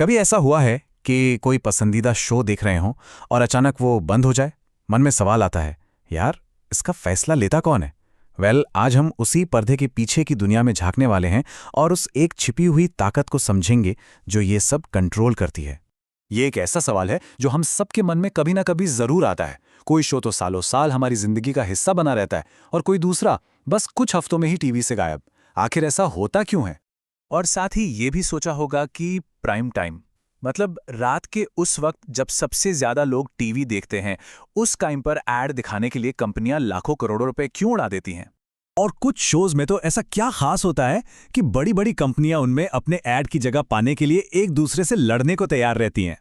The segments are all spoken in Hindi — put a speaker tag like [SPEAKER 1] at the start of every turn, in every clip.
[SPEAKER 1] कभी ऐसा हुआ है कि कोई पसंदीदा शो देख रहे हों और अचानक वो बंद हो जाए? मन में सवाल आता है, यार इसका फैसला लेता कौन है? आज हम उसी पर्दे के पीछे की दुनिया में झांकने वाले हैं और उस एक छिपी हुई ताकत को समझेंगे जो ये सब कंट्रोल करती है।
[SPEAKER 2] ये एक ऐसा सवाल है जो हम सबके मन में कभी ना कभी जरूर आता है। कोई शो तो सालों साल हमारी जिंदगी का हिस्सा बना रहता है और कोई दूसरा बस कुछ हफ्तों में ही टीवी से गायब। आखिर ऐसा होता क्यों है?
[SPEAKER 3] और साथ ही ये भी सोचा होगा कि प्राइम टाइम मतलब रात के उस वक्त जब सबसे ज्यादा लोग टीवी देखते हैं, उस टाइम पर ऐड दिखाने के लिए कंपनियां लाखों करोड़ों रुपए क्यों उड़ा देती हैं।
[SPEAKER 4] और कुछ शोज में तो ऐसा क्या खास होता है कि बड़ी बड़ी कंपनियां उनमें अपने ऐड की जगह पाने के लिए एक दूसरे से लड़ने को तैयार रहती हैं।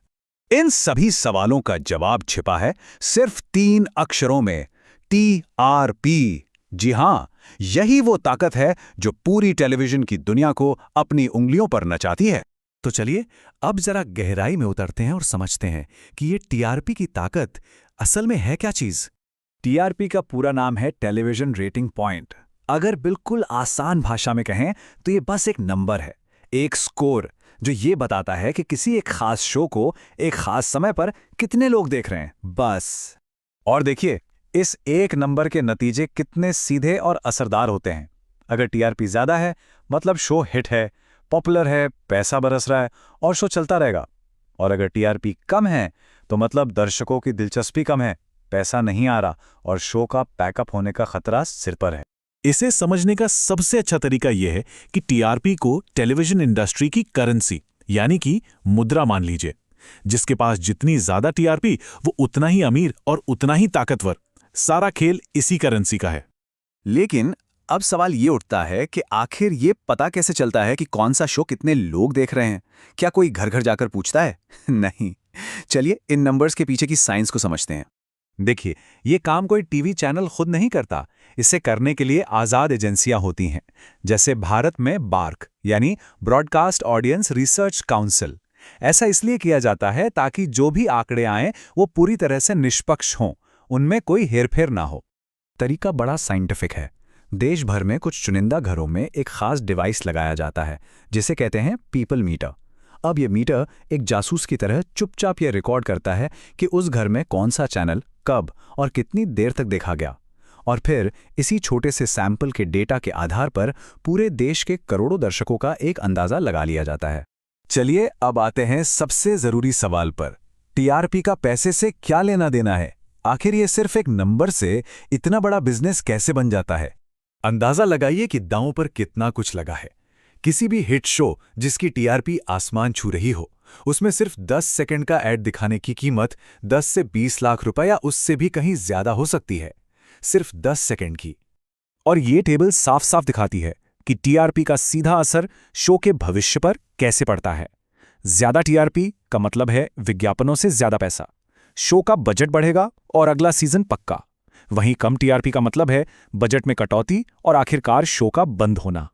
[SPEAKER 2] इन सभी सवालों का जवाब छिपा है सिर्फ 3 अक्षरों में, TRP। जी हां, यही वो ताकत है जो पूरी टेलीविजन की दुनिया को अपनी उंगलियों पर नचाती है।
[SPEAKER 4] तो चलिए अब जरा गहराई में उतरते हैं और समझते हैं कि ये टीआरपी की ताकत असल में है क्या चीज।
[SPEAKER 2] टीआरपी का पूरा नाम है टेलीविजन रेटिंग पॉइंट। अगर बिल्कुल आसान भाषा में कहें तो ये बस एक नंबर है, एक स्कोर जो ये बताता है कि किसी एक खास शो को एक खास समय पर कितने लोग देख रहे हैं, बस। और देखिए, इस एक नंबर के नतीजे कितने सीधे और असरदार होते हैं। अगर टीआरपी ज्यादा है मतलब शो हिट है, पॉपुलर है, पैसा बरस रहा है और शो चलता रहेगा। और अगर टीआरपी कम है तो मतलब दर्शकों की दिलचस्पी कम है, पैसा नहीं आ रहा और शो का पैकअप होने का खतरा सिर पर है।
[SPEAKER 4] इसे समझने का सबसे अच्छा तरीका यह है कि टीआरपी को टेलीविजन इंडस्ट्री की करेंसी यानी कि मुद्रा मान लीजिए। जिसके पास जितनी ज्यादा टीआरपी वो उतना ही अमीर और उतना ही ताकतवर। सारा खेल इसी करेंसी का है।
[SPEAKER 2] लेकिन अब सवाल ये उठता है कि आखिर ये पता कैसे चलता है कि कौन सा शो कितने लोग देख रहे हैं? क्या कोई घर घर जाकर पूछता है? नहीं। चलिए इन नंबर्स के पीछे की साइंस को समझते हैं। देखिए, ये काम कोई टीवी चैनल खुद नहीं करता। इसे करने के लिए आज़ाद एजेंसियां होती हैं, जैसे भारत में बार्क यानी ब्रॉडकास्ट ऑडियंस रिसर्च काउंसिल। ऐसा इसलिए किया जाता है ताकि जो भी आंकड़े आएं वो पूरी तरह से निष्पक्ष हों, उनमें कोई हेरफेर ना हो। तरीका बड़ा साइंटिफिक है। देश भर में कुछ चुनिंदा घरों में एक खास डिवाइस लगाया जाता है जिसे कहते हैं पीपल मीटर। अब ये मीटर एक जासूस की तरह चुपचाप ये रिकॉर्ड करता है कि उस घर में कौन सा चैनल कब और कितनी देर तक देखा गया। और फिर इसी छोटे से सैंपल के डेटा के आधार पर पूरे देश के करोड़ों दर्शकों का एक अंदाजा लगा लिया जाता है। चलिए अब आते हैं सबसे जरूरी सवाल पर। टीआरपी का पैसे से क्या लेना देना है? आखिर ये सिर्फ एक नंबर से इतना बड़ा बिजनेस कैसे बन जाता है? अंदाजा लगाइए कि दांव पर कितना कुछ लगा है। किसी भी हिट शो जिसकी टीआरपी आसमान छू रही हो, उसमें सिर्फ 10 सेकंड का ऐड दिखाने की कीमत 10 से 20 लाख रुपए या उससे भी कहीं ज्यादा हो सकती है। सिर्फ 10 सेकंड की। और ये टेबल साफ साफ दिखाती है कि टीआरपी का सीधा असर शो के भविष्य पर कैसे पड़ता है। ज्यादा टीआरपी का मतलब है विज्ञापनों से ज्यादा पैसा, शो का बजट बढ़ेगा और अगला सीजन पक्का। वहीं कम टीआरपी का मतलब है बजट में कटौती और आखिरकार शो का बंद होना।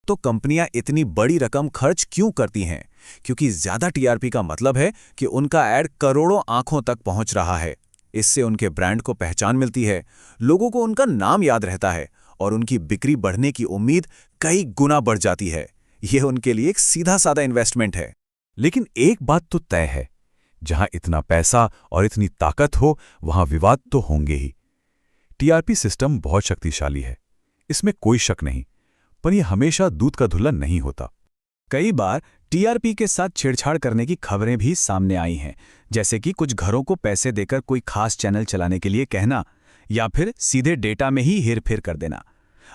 [SPEAKER 2] तो कंपनियां इतनी बड़ी रकम खर्च क्यों करती हैं? क्योंकि ज्यादा टीआरपी का मतलब है कि उनका ऐड करोड़ों आंखों तक पहुंच रहा है। इससे उनके ब्रांड को पहचान मिलती है, लोगों को उनका नाम याद रहता है और उनकी बिक्री बढ़ने की उम्मीद कई गुना बढ़ जाती है। यह उनके लिए एक सीधा साधा इन्वेस्टमेंट है।
[SPEAKER 4] लेकिन एक बात तो तय है, जहां इतना पैसा और इतनी ताकत हो वहां विवाद तो होंगे ही। टीआरपी सिस्टम बहुत शक्तिशाली है, इसमें कोई शक नहीं, पर यह हमेशा दूध का धुला नहीं होता।
[SPEAKER 2] कई बार टीआरपी के साथ छेड़छाड़ करने की खबरें भी सामने आई हैं, जैसे कि कुछ घरों को पैसे देकर कोई खास चैनल चलाने के लिए कहना या फिर सीधे डेटा में ही हेरफेर कर देना।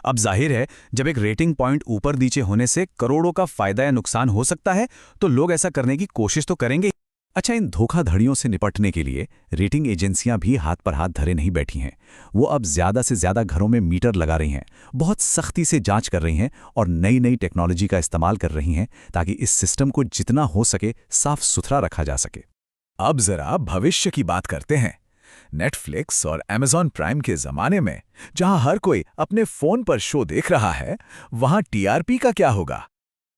[SPEAKER 2] अब जाहिर है, जब एक रेटिंग पॉइंट ऊपर नीचे होने से करोड़ों का फायदा या नुकसान हो सकता है, तो लोग ऐसा करने की कोशिश तो करेंगे।
[SPEAKER 4] अच्छा, इन धोखाधड़ियों से निपटने के लिए रेटिंग एजेंसियां भी हाथ पर हाथ धरे नहीं बैठी हैं। वो अब ज्यादा से ज्यादा घरों में मीटर लगा रही हैं, बहुत सख्ती से जांच कर रही हैं और नई नई टेक्नोलॉजी का इस्तेमाल कर रही हैं ताकि इस सिस्टम को जितना हो सके साफ सुथरा रखा जा सके।
[SPEAKER 2] अब जरा भविष्य की बात करते हैं। नेटफ्लिक्स और अमेज़न प्राइम के जमाने में जहां हर कोई अपने फोन पर शो देख रहा है, वहां टीआरपी का क्या होगा?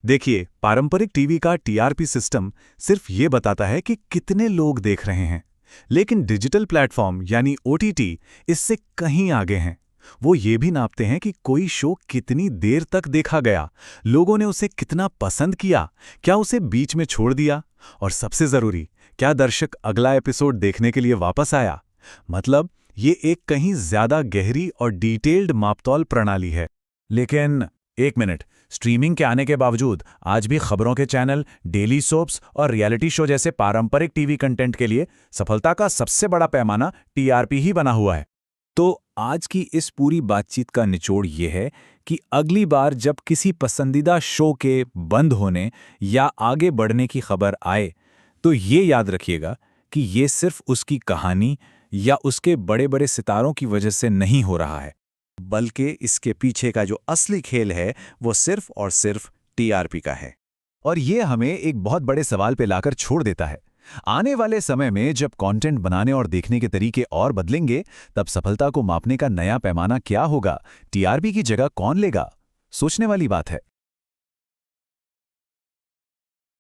[SPEAKER 4] देखिए, पारंपरिक टीवी का टीआरपी सिस्टम सिर्फ ये बताता है कि कितने लोग देख रहे हैं, लेकिन डिजिटल प्लेटफॉर्म यानी ओटीटी इससे कहीं आगे हैं। वो ये भी नापते हैं कि कोई शो कितनी देर तक देखा गया, लोगों ने उसे कितना पसंद किया, क्या उसे बीच में छोड़ दिया, और सबसे जरूरी, क्या दर्शक अगला एपिसोड देखने के लिए वापस आया। मतलब ये एक कहीं ज्यादा गहरी और डिटेल्ड मापतौल प्रणाली है। लेकिन एक मिनट, स्ट्रीमिंग के आने के बावजूद आज भी खबरों के चैनल, डेली सोप्स और रियलिटी शो जैसे पारंपरिक टीवी कंटेंट के लिए सफलता का सबसे बड़ा पैमाना टीआरपी ही बना हुआ है।
[SPEAKER 3] तो आज की इस पूरी बातचीत का निचोड़ ये है कि अगली बार जब किसी पसंदीदा शो के बंद होने या आगे बढ़ने की खबर आए, तो ये याद रखिएगा कि ये सिर्फ उसकी कहानी या उसके बड़े-बड़े सितारों की वजह से नहीं हो रहा है,
[SPEAKER 4] बल्कि इसके पीछे का जो असली खेल है वो सिर्फ और सिर्फ टीआरपी का है। और ये हमें एक बहुत बड़े सवाल पे लाकर छोड़ देता है। आने वाले समय में जब कंटेंट बनाने और देखने के तरीके और बदलेंगे, तब सफलता को मापने का नया पैमाना क्या होगा, टीआरपी की जगह कौन लेगा? सोचने वाली बात है।